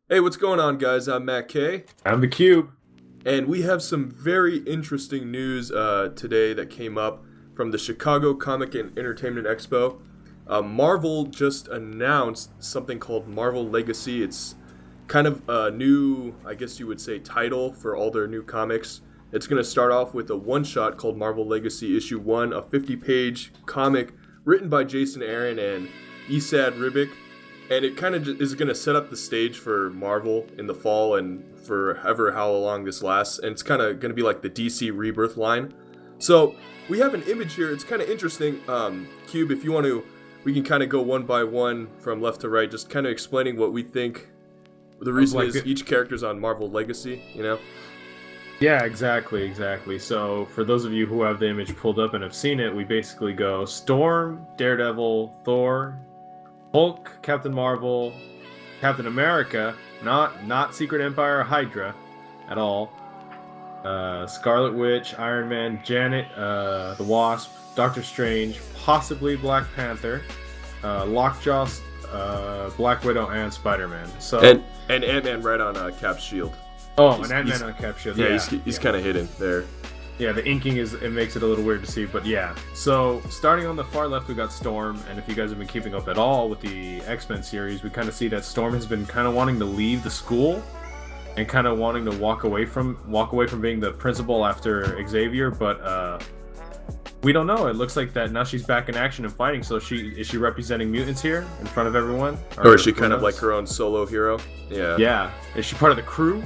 Hey, what's going on, guys? I'm Matt K, I'm the Cube. and we have some very interesting news today that came up from the Chicago Comic and Entertainment Expo. Marvel just announced something called Marvel Legacy. It's kind of a new, I guess you would say, title for all their new comics. It's going to start off with a one-shot called Marvel Legacy Issue 1, a 50-page comic written by Jason Aaron and Esad Ribic. And it kind of is going to set up the stage for Marvel in the fall and forever how long this lasts. And it's kind of going to be like the DC Rebirth line. So we have an image here. It's kind of interesting. Cube, if you want to, we can kind of go one by one from left to right, just kind of explaining what we think the reason is each character's on Marvel Legacy, you know? Yeah, exactly. So for those of you who have the image pulled up and have seen it, we basically go Storm, Daredevil, Thor, Hulk, Captain Marvel, Captain America, not Secret Empire or Hydra at all. Scarlet Witch, Iron Man, Janet, the Wasp, Doctor Strange, possibly Black Panther, Lockjaw, Black Widow, and Spider-Man. So and Ant-Man right on Cap's shield. Oh, and Ant-Man on Cap's shield. Yeah, he's kind of hidden there. Yeah, the inking it makes it a little weird to see, but yeah. So starting on the far left, we got Storm, and if you guys have been keeping up at all with the X-Men series, we kind of see that Storm has been kind of wanting to leave the school and kind of wanting to walk away from being the principal after Xavier, but we don't know. It looks like that now she's back in action and fighting. So is she representing mutants here in front of everyone, or is she kind of like her own solo hero? Yeah. Yeah. Is she part of the crew?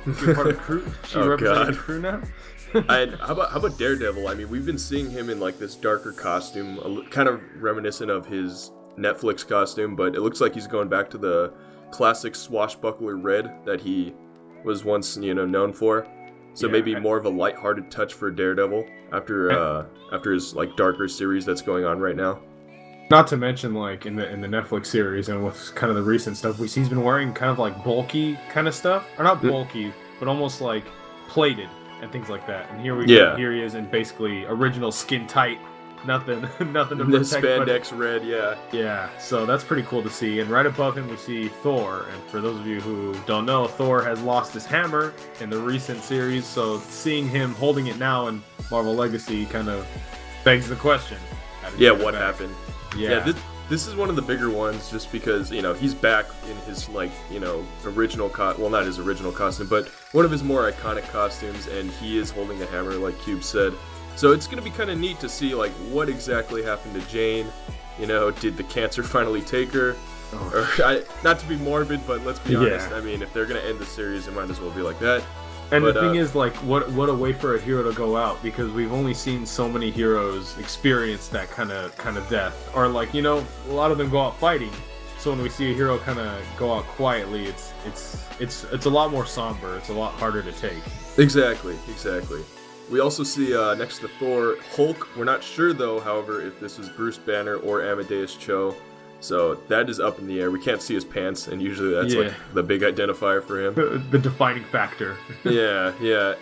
Is she part of the crew? She representing the crew now? And how about Daredevil? I mean, we've been seeing him in like this darker costume, kind of reminiscent of his Netflix costume, but it looks like he's going back to the classic swashbuckler red that he was once, known for. So maybe more of a lighthearted touch for Daredevil after his like darker series that's going on right now. Not to mention, like in the Netflix series and with kind of the recent stuff, he's been wearing kind of like bulky kind of stuff, or not bulky, but almost like plated and things like that. And here he is in basically original skin tight, nothing to protect. The spandex red, yeah. Yeah, so that's pretty cool to see. And right above him we see Thor. And for those of you who don't know, Thor has lost his hammer in the recent series, so seeing him holding it now in Marvel Legacy kind of begs the question. Yeah, what happened? Yeah, this is one of the bigger ones, just because he's back in his original well, not his original costume, but one of his more iconic costumes, and he is holding a hammer, like Cube said. So it's gonna be kind of neat to see like what exactly happened to Jane. Did the cancer finally take her? Or not to be morbid, but let's be honest. I mean, if they're gonna end the series, it might as well be like that. And the thing is, like, what a way for a hero to go out, because we've only seen so many heroes experience that kind of death, or like a lot of them go out fighting. So when we see a hero kind of go out quietly, it's a lot more somber. It's a lot harder to take. Exactly. We also see next to Thor, Hulk. We're not sure though, however, if this was Bruce Banner or Amadeus Cho. So that is up in the air. We can't see his pants, and usually that's like the big identifier for him. The defining factor. yeah.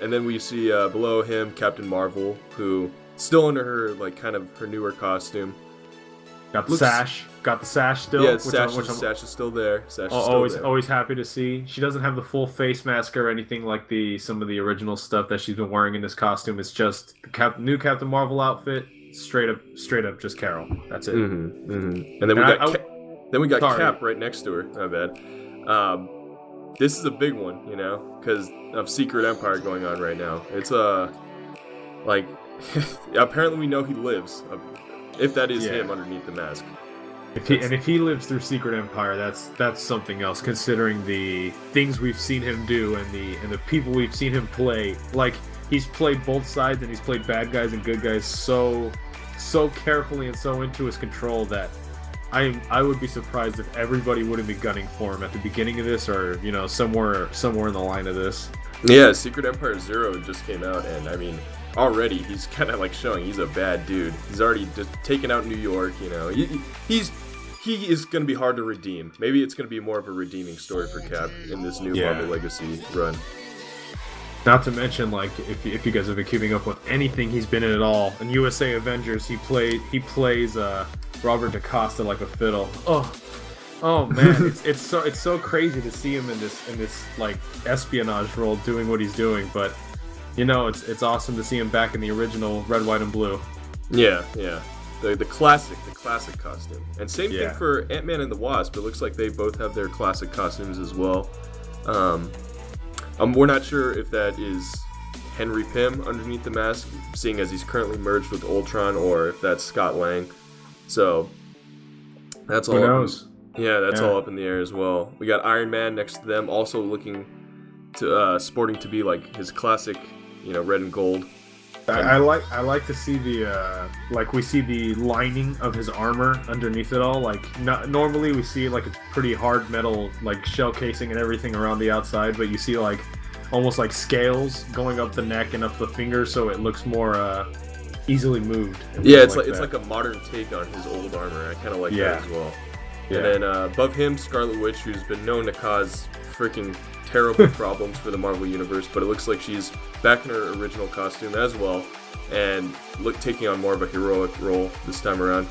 And then we see below him Captain Marvel, who still under her kind of her newer costume. Got the sash still. Yeah, sash is still there. Always happy to see. She doesn't have the full face mask or anything like some of the original stuff that she's been wearing in this costume. It's just the new Captain Marvel outfit. Straight up, just Carol. That's it. And then we got Cap right next to her. My bad. This is a big one, because of Secret Empire going on right now. It's apparently we know he lives, if that is him underneath the mask. If he lives through Secret Empire, that's something else. Considering the things we've seen him do and the people we've seen him play, like. He's played both sides, and he's played bad guys and good guys so carefully and so into his control that I would be surprised if everybody wouldn't be gunning for him at the beginning of this, or somewhere in the line of this. Yeah, Secret Empire 0 just came out, and I mean, already he's kind of showing he's a bad dude. He's already just taken out New York. He is going to be hard to redeem. Maybe it's going to be more of a redeeming story for Cap in this new Marvel Legacy run. Not to mention, like, if you guys have been keeping up with anything he's been in at all, in USA Avengers, he plays Robert DaCosta like a fiddle. Oh, Oh man, it's so crazy to see him in this like espionage role doing what he's doing, but it's awesome to see him back in the original red, white, and blue. Yeah. The classic costume. And same Yeah. thing for Ant-Man and the Wasp. It looks like they both have their classic costumes as well. We're not sure if that is Henry Pym underneath the mask, seeing as he's currently merged with Ultron, or if that's Scott Lang. So that's all. Who knows? That's all up in the air as well. We got Iron Man next to them, also looking to sporting to be like his classic, red and gold. I like to see we see the lining of his armor underneath it all. Like normally we see like a pretty hard metal like shell casing and everything around the outside, but you see like almost like scales going up the neck and up the fingers, so it looks more easily moved. Yeah, it's like a modern take on his old armor. I kind of like that as well. Yeah. And then above him, Scarlet Witch, who's been known to cause freaking terrible problems for the Marvel Universe, but it looks like she's back in her original costume as well, and taking on more of a heroic role this time around.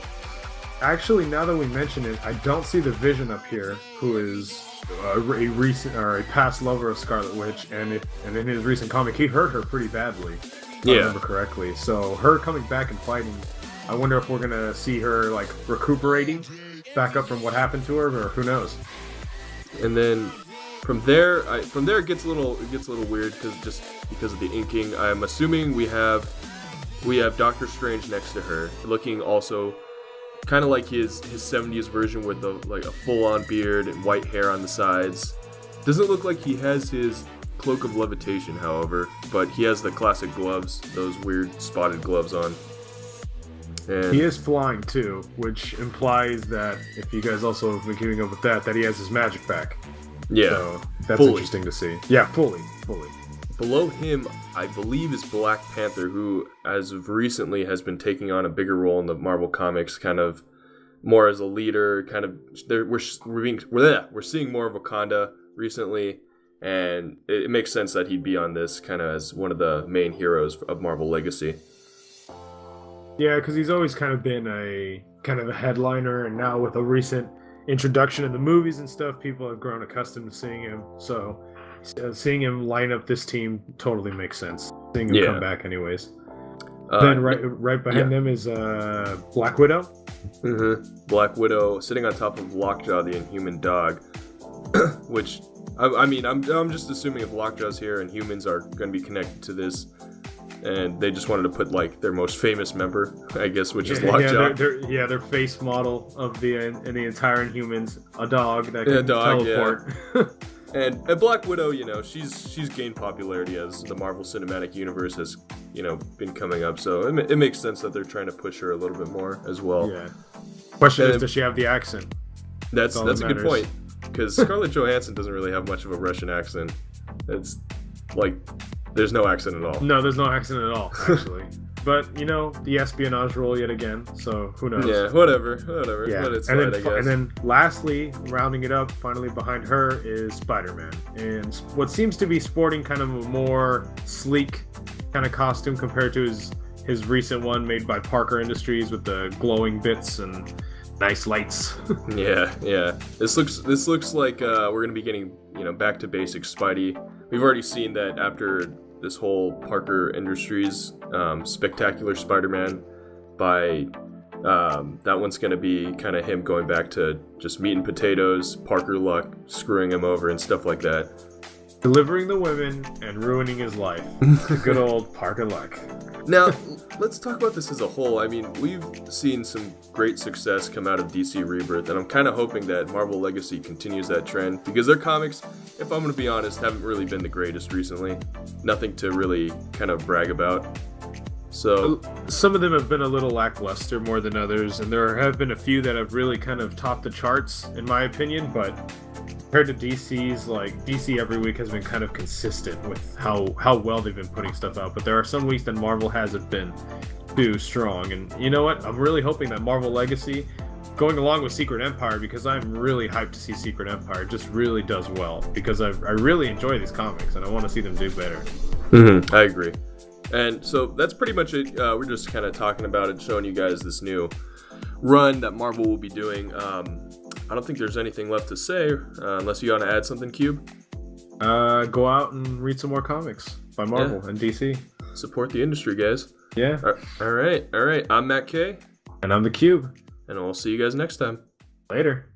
Actually, now that we mention it, I don't see the Vision up here, who is a recent or a past lover of Scarlet Witch, and in his recent comic, he hurt her pretty badly, if I remember correctly. So her coming back and fighting, I wonder if we're gonna see her like recuperating back up from what happened to her, or who knows. And then from there it gets a little weird because of the inking. I'm assuming we have Doctor Strange next to her, looking also kind of like his 70s version with a full-on beard and white hair on the sides. Doesn't look like he has his cloak of levitation, however, but he has the classic gloves, those weird spotted gloves on. And he is flying too, which implies that if you guys also have been keeping up with that he has his magic back. Yeah, so that's fully. Interesting to see. Yeah, fully. Below him, I believe, is Black Panther, who, as of recently, has been taking on a bigger role in the Marvel Comics, kind of more as a leader. Kind of, we're seeing more of Wakanda recently, and it makes sense that he'd be on this kind of as one of the main heroes of Marvel Legacy. Yeah, because he's always kind of been a headliner, and now with a recent introduction in the movies and stuff, people have grown accustomed to seeing him. So seeing him line up this team totally makes sense. Seeing him come back anyways. Then right behind them is Black Widow. Mm-hmm. Black Widow sitting on top of Lockjaw, the Inhuman dog. Which, I'm just assuming if Lockjaw's here and humans are going to be connected to this, and they just wanted to put like their most famous member, I guess, which is Lockjaw. Their face model of the entire Inhumans, a dog that can teleport. Yeah. And Black Widow, she's gained popularity as the Marvel Cinematic Universe has, been coming up. So it makes sense that they're trying to push her a little bit more as well. Yeah. Question is, does she have the accent? That's a good point, because Scarlett Johansson doesn't really have much of a Russian accent. It's like there's no accent at all. No, there's no accent at all, actually. But, the espionage role yet again, so who knows? Yeah, whatever. Yeah. But it's and, fine, then, I guess. And then lastly, rounding it up, finally behind her is Spider-Man. And what seems to be sporting kind of a more sleek kind of costume compared to his recent one made by Parker Industries with the glowing bits and nice lights. Yeah. This looks like we're going to be getting, back to basics Spidey. We've already seen that after this whole Parker Industries Spectacular Spider-Man by that one's going to be kind of him going back to just meat and potatoes, Parker luck, screwing him over and stuff like that. Delivering the women and ruining his life. Good old Parker luck. Now, let's talk about this as a whole. I mean, we've seen some great success come out of DC Rebirth, and I'm kind of hoping that Marvel Legacy continues that trend, because their comics, if I'm going to be honest, haven't really been the greatest recently. Nothing to really kind of brag about. So some of them have been a little lackluster more than others, and there have been a few that have really kind of topped the charts, in my opinion, but compared to DC's, like, DC every week has been kind of consistent with how well they've been putting stuff out, but there are some weeks that Marvel hasn't been too strong, and you know what? I'm really hoping that Marvel Legacy, going along with Secret Empire, because I'm really hyped to see Secret Empire, just really does well, because I really enjoy these comics, and I want to see them do better. Mm-hmm. I agree. And so that's pretty much it. We're just kind of talking about it, showing you guys this new run that Marvel will be doing. I don't think there's anything left to say unless you want to add something, Qube. Go out and read some more comics by Marvel and DC. Support the industry, guys. Yeah. All right. I'm Matt K. And I'm the Qube. And we'll see you guys next time. Later.